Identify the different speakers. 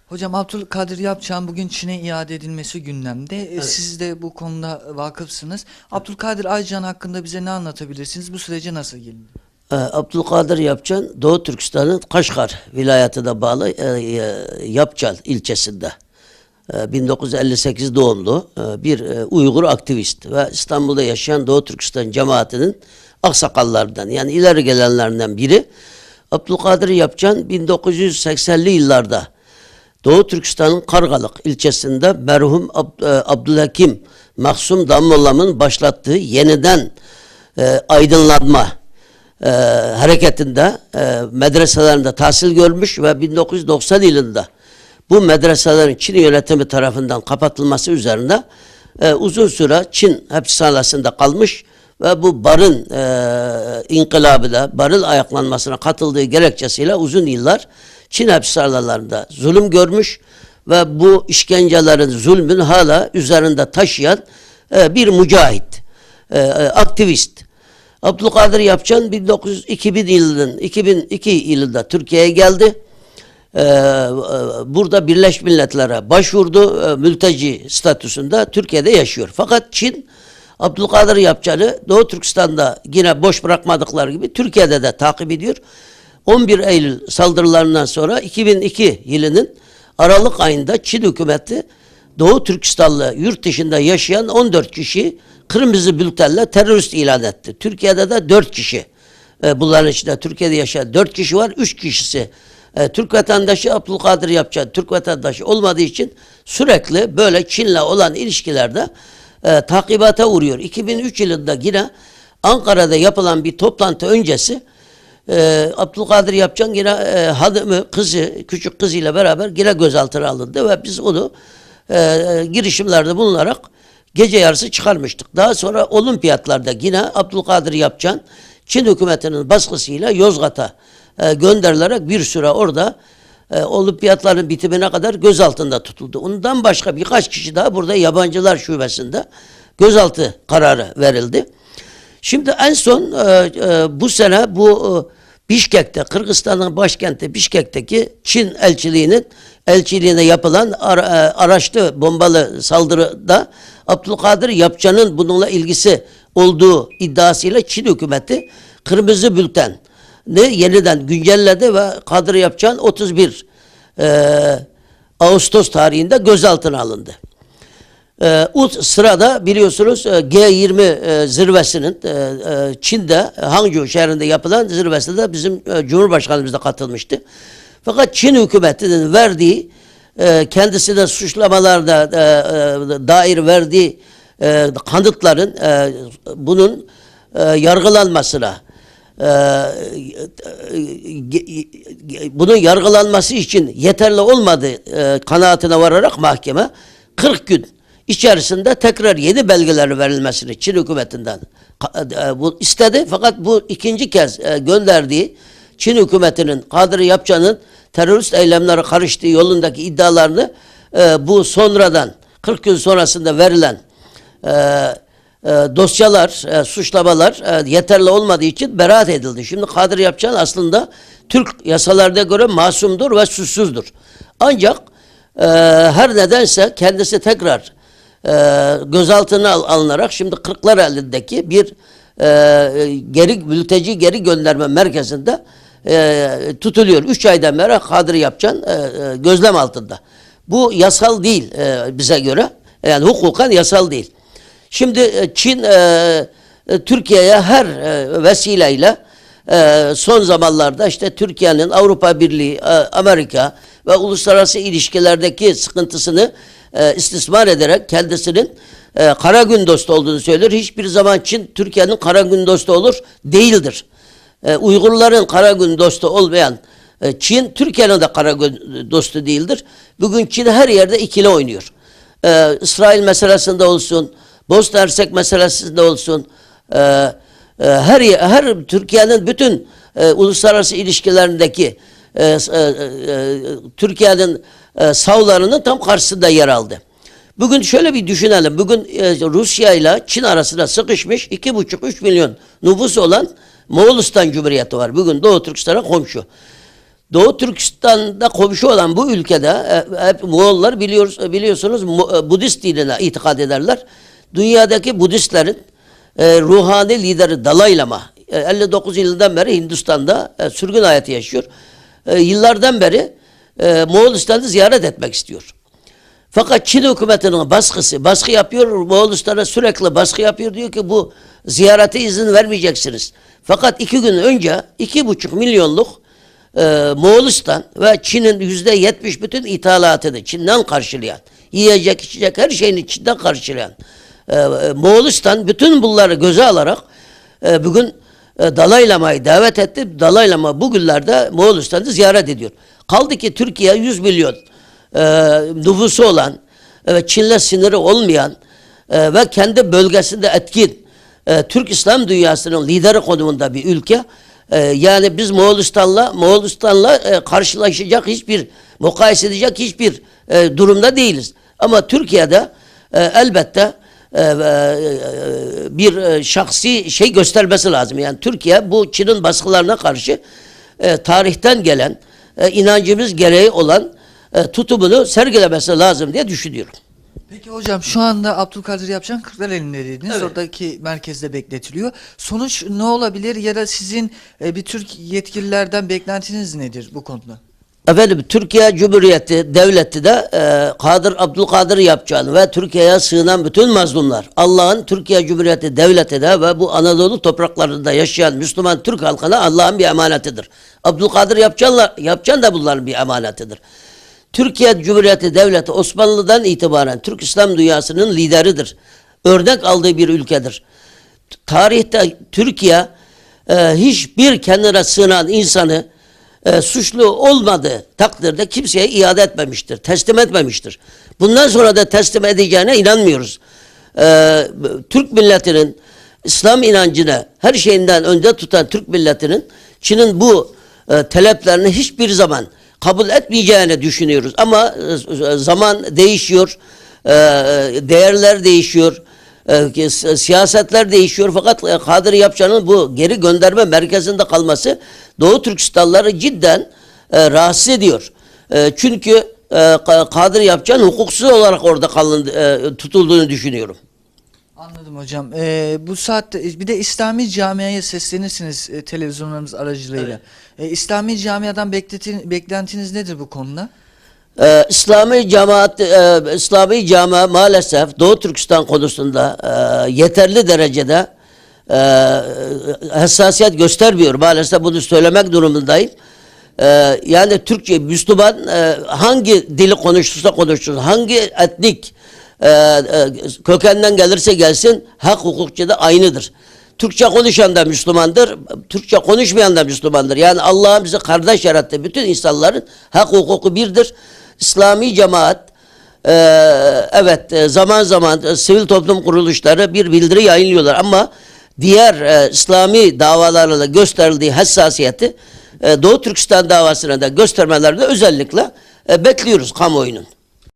Speaker 1: Hocam Abdülkadir Yapçak'ın bugün Çin'e iade edilmesi gündemde.
Speaker 2: Evet.
Speaker 1: Siz de bu konuda vakıfsınız. Abdülkadir Aycan hakkında bize ne anlatabilirsiniz? Bu sürece nasıl gelindi?
Speaker 2: Abdülkadir Yapcan, Doğu Türkistan'ın Kaşgar vilayetine bağlı Yapcal ilçesinde 1958 doğumlu bir Uygur aktivist ve İstanbul'da yaşayan Doğu Türkistan cemaatinin aksakallarından, yani ileri gelenlerinden biri. Abdülkadir Yapcan 1980'li yıllarda Doğu Türkistan'ın Kargalık ilçesinde merhum Abdülhakim Mahsum Damollam'ın başlattığı yeniden aydınlanma hareketinde medreselerinde tahsil görmüş ve 1990 yılında bu medreselerin Çin yönetimi tarafından kapatılması üzerine uzun süre Çin hapishanesinde kalmış ve bu barın inkılabına, barın ayaklanmasına katıldığı gerekçesiyle uzun yıllar Çin hapishanelerinde zulüm görmüş ve bu işkencelerin, zulmün hala üzerinde taşıyan bir mücahit, aktivist. Abdülkadir Yapcan 2002 yılında Türkiye'ye geldi. Burada Birleşmiş Milletler'e başvurdu. Mülteci statüsünde Türkiye'de yaşıyor. Fakat Çin Abdülkadir Yapcan'ı Doğu Türkistan'da yine boş bırakmadıkları gibi Türkiye'de de takip ediyor. 11 Eylül saldırılarından sonra 2002 yılının Aralık ayında Çin hükümeti Doğu Türkistanlı yurt dışında yaşayan 14 kişi kırmızı bültenle terörist ilan etti. Türkiye'de de 4 kişi. Bunların içinde Türkiye'de yaşayan 4 kişi var. 3 kişisi Türk vatandaşı. Abdülkadir Yapcan Türk vatandaşı olmadığı için sürekli böyle Çin'le olan ilişkilerde takibata uğruyor. 2003 yılında yine Ankara'da yapılan bir toplantı öncesi Abdülkadir Yapcan yine hanımı, kızı, küçük kızıyla beraber yine gözaltına alındı ve biz onu girişimlerde bulunarak gece yarısı çıkarmıştık. Daha sonra olimpiyatlarda yine Abdülkadir Yapcan Çin hükümetinin baskısıyla Yozgat'a gönderilerek bir süre orada olimpiyatların bitimine kadar gözaltında tutuldu. Ondan başka birkaç kişi daha burada yabancılar şubesinde gözaltı kararı verildi. Şimdi en son bu sene bu Bişkek'te, Kırgızistan'ın başkenti Bişkek'teki Çin elçiliğine yapılan araçlı bombalı saldırıda Abdülkadir Yapcan'ın bununla ilgisi olduğu iddiasıyla Çin hükümeti kırmızı bülten yeniden güncelledi ve Kadir Yapcan 31 Ağustos tarihinde gözaltına alındı. O sırada biliyorsunuz G20 zirvesinin Çin'de Hangzhou şehrinde yapılan zirvesinde de bizim Cumhurbaşkanımız da katılmıştı. Fakat Çin hükümetinin verdiği kendisine suçlamalarda dair verdiği kanıtların bunun yargılanmasına bunun yargılanması için yeterli olmadığı kanaatine vararak mahkeme 40 gün içerisinde tekrar yeni belgeleri verilmesini Çin hükümetinden istedi. Fakat bu ikinci kez gönderdiği Çin hükümetinin Kadir Yapcan'ın terörist eylemlere karıştığı yolundaki iddialarını bu sonradan 40 gün sonrasında verilen dosyalar, suçlamalar yeterli olmadığı için beraat edildi. Şimdi Kadir Yapcan aslında Türk yasalarına göre masumdur ve suçsuzdur. Ancak her nedense kendisi tekrar gözaltına alınarak şimdi Kırklareli'ndeki bir mülteci geri gönderme merkezinde tutuluyor. 3 aydan beri Kadir Yapcan gözlem altında. Bu yasal değil bize göre. Yani hukuken yasal değil. Şimdi Çin Türkiye'ye her vesileyle son zamanlarda işte Türkiye'nin Avrupa Birliği, Amerika ve uluslararası ilişkilerdeki sıkıntısını istismar ederek kendisinin kara gün dostu olduğunu söylüyor. Hiçbir zaman Çin Türkiye'nin kara gün dostu olur değildir. Uygurların kara gün dostu olmayan Çin Türkiye'nin de kara gün dostu değildir. Bugün Çin her yerde ikili oynuyor. İsrail meselesinde olsun, Bosna Hersek meselesinde olsun, her Türkiye'nin bütün uluslararası ilişkilerindeki Türkiye'nin savlarının tam karşısında yer aldı. Bugün şöyle bir düşünelim. Bugün Rusya ile Çin arasında sıkışmış 2,5-3 milyon nüfusu olan Moğolistan Cumhuriyeti var. Bugün Doğu Türkistan'a komşu. Doğu Türkistan'da komşu olan bu ülkede hep Moğollar biliyorsunuz Budist dinine itikad ederler. Dünyadaki Budistlerin ruhani lideri Dalai Lama 59 yılından beri Hindistan'da sürgün hayatı yaşıyor. Yıllardan beri Moğolistan'ı ziyaret etmek istiyor. Fakat Çin hükümetinin baskı yapıyor. Moğolistan'a sürekli baskı yapıyor. Diyor ki bu ziyarete izin vermeyeceksiniz. Fakat 2 gün önce 2,5 milyonluk Moğolistan ve Çin'in %70 bütün ithalatını Çin'den karşılayan, yiyecek içecek her şeyini Çin'den karşılayan Moğolistan bütün bunları göze alarak bugün Dalai Lama'yı davet etti. Dalai Lama bugünlerde Moğolistan'ı ziyaret ediyor. Kaldı ki Türkiye 100 milyon nüfusu olan ve Çin'le sınırı olmayan ve kendi bölgesinde etkin Türk İslam dünyasının lideri konumunda bir ülke. Yani biz Moğolistan'la karşılaşacak mukayese edecek hiçbir durumda değiliz. Ama Türkiye'de elbette bir şahsi şey göstermesi lazım. Yani Türkiye bu Çin'in baskılarına karşı tarihten gelen inancımız gereği olan tutumunu sergilemesi lazım diye düşünüyorum.
Speaker 1: Peki hocam şu anda Abdülkadir Yapcan Kırklareli'ndeydiniz.
Speaker 2: Evet.
Speaker 1: Oradaki merkezde bekletiliyor. Sonuç ne olabilir ya da sizin bir Türk yetkililerden beklentiniz nedir bu konuda?
Speaker 2: Efendim Türkiye Cumhuriyeti Devleti de Abdülkadir Yapcan ve Türkiye'ye sığınan bütün mazlumlar Allah'ın Türkiye Cumhuriyeti Devleti de ve bu Anadolu topraklarında yaşayan Müslüman Türk halkına Allah'ın bir emanetidir. Abdülkadir Yapcan da bunların bir emanetidir. Türkiye Cumhuriyeti Devleti Osmanlı'dan itibaren Türk İslam dünyasının lideridir. Örnek aldığı bir ülkedir. Tarihte Türkiye hiçbir kendine sığınan insanı suçlu olmadığı takdirde kimseye iade etmemiştir, teslim etmemiştir. Bundan sonra da teslim edeceğine inanmıyoruz. Türk milletinin İslam inancını her şeyinden önde tutan Türk milletinin Çin'in bu taleplerini hiçbir zaman kabul etmeyeceğini düşünüyoruz. Ama zaman değişiyor, değerler değişiyor, siyasetler değişiyor. Fakat Kadir Yapcan'ın bu geri gönderme merkezinde kalması Doğu Türkistanlıları cidden rahatsız ediyor. Çünkü Kadir Yapcan hukuksuz olarak orada tutulduğunu düşünüyorum.
Speaker 1: Anladım hocam. Bu saatte bir de İslami camiaya seslenirsiniz televizyonlarımız aracılığıyla. İslami camiadan beklentiniz nedir bu konuda?
Speaker 2: İslami camia maalesef Doğu Türkistan konusunda yeterli derecede hassasiyet göstermiyor. Maalesef bunu söylemek durumundayım. Yani Türkçe, Müslüman hangi dili konuşursa konuşsun, hangi etnik kökenden gelirse gelsin hak hukukçu da aynıdır. Türkçe konuşan da Müslümandır, Türkçe konuşmayan da Müslümandır. Yani Allah'ın bizi kardeş yarattı. Bütün insanların hak hukuku birdir. İslami cemaat evet zaman zaman sivil toplum kuruluşları bir bildiri yayınlıyorlar ama diğer İslami davalarla gösterildiği hassasiyeti Doğu Türkistan davasına da göstermelerini özellikle bekliyoruz kamuoyunun.